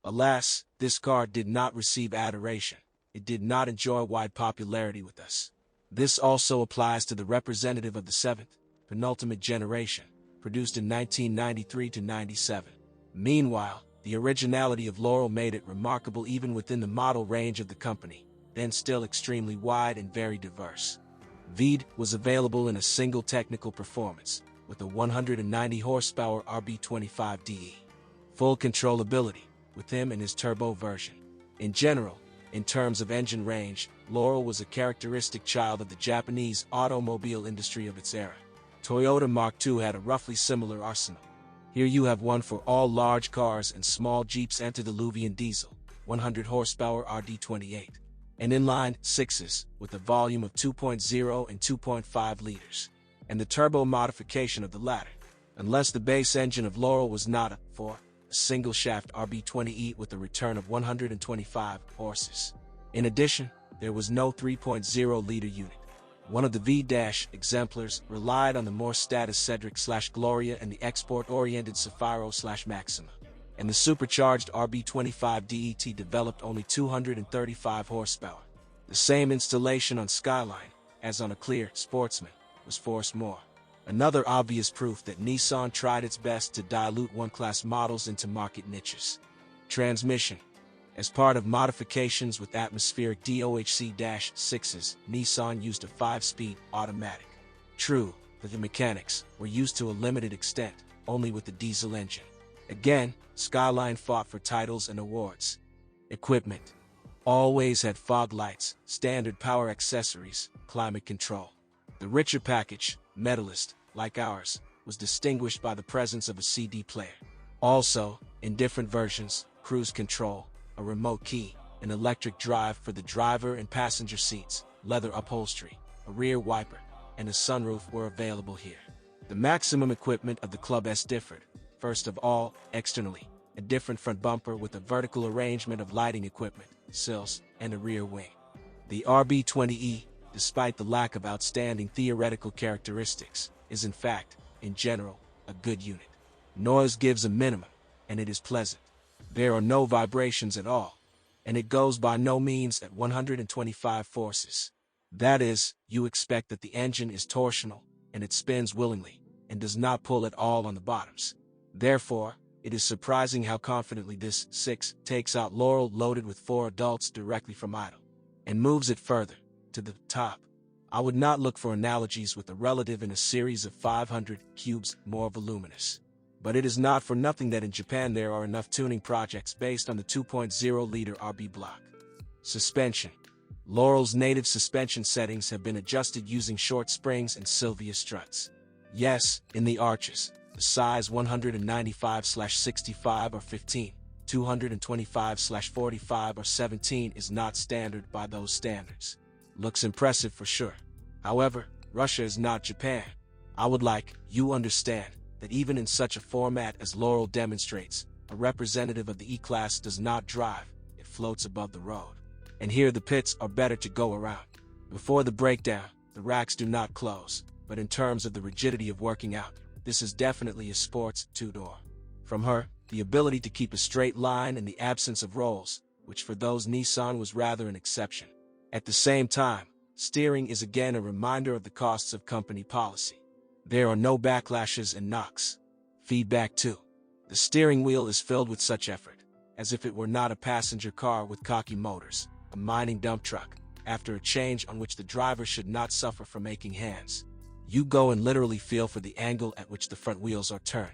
Alas, this car did not receive adoration. It did not enjoy wide popularity with us. This also applies to the representative of the seventh, penultimate generation, produced in 1993 to 97. Meanwhile, the originality of Laurel made it remarkable even within the model range of the company, then still extremely wide and very diverse. VII was available in a single technical performance, with a 190 horsepower RB25DE. Full controllability, with him and his turbo version. In general, in terms of engine range, Laurel was a characteristic child of the Japanese automobile industry of its era. Toyota Mark II had a roughly similar arsenal. Here you have one for all large cars and small Jeeps antediluvian diesel, 100 horsepower RD28, and inline sixes with a volume of 2.0 and 2.5 liters, and the turbo modification of the latter, unless the base engine of Laurel was not a single-shaft RB20E with a return of 125 horses. In addition, there was no 3.0-liter unit. One of the V- exemplars relied on the more status Cedric/Gloria and the export-oriented Safiro/Maxima, and the supercharged RB25 DET developed only 235 horsepower. The same installation on Skyline, as on a clear Sportsman, was forced more. Another obvious proof that Nissan tried its best to dilute one-class models into market niches. Transmission. As part of modifications with atmospheric DOHC-6s, Nissan used a 5-speed automatic. True, but the mechanics were used to a limited extent, only with the diesel engine. Again, Skyline fought for titles and awards. Equipment. Always had fog lights, standard power accessories, climate control. The richer package, Medalist, like ours, was distinguished by the presence of a CD player. Also, in different versions, cruise control, a remote key, an electric drive for the driver and passenger seats, leather upholstery, a rear wiper, and a sunroof were available here. The maximum equipment of the Club S differed. First of all, externally, a different front bumper with a vertical arrangement of lighting equipment, sills, and a rear wing. The RB20E, despite the lack of outstanding theoretical characteristics, is in fact, in general, a good unit. Noise gives a minimum, and it is pleasant. There are no vibrations at all, and it goes by no means at 125 forces. That is, you expect that the engine is torsional, and it spins willingly, and does not pull at all on the bottoms. Therefore, it is surprising how confidently this 6 takes out Laurel loaded with 4 adults directly from idle, and moves it further, to the top. I would not look for analogies with a relative in a series of 500 cubes more voluminous. But it is not for nothing that in Japan there are enough tuning projects based on the 2.0-liter RB block. Suspension. Laurel's native suspension settings have been adjusted using short springs and Sylvia struts. Yes, in the arches, the size 195/65 or 15, 225/45 or 17 is not standard by those standards. Looks impressive for sure. However, Russia is not Japan. I would like you understand that even in such a format as Laurel demonstrates, a representative of the E-Class does not drive, it floats above the road. And here the pits are better to go around. Before the breakdown, the racks do not close, but in terms of the rigidity of working out, this is definitely a sports two-door. From her, the ability to keep a straight line and the absence of rolls, which for those Nissan was rather an exception. At the same time, steering is again a reminder of the costs of company policy. There are no backlashes and knocks. Feedback too. The steering wheel is filled with such effort, as if it were not a passenger car with cocky motors, a mining dump truck, after a change on which the driver should not suffer from aching hands. You go and literally feel for the angle at which the front wheels are turned.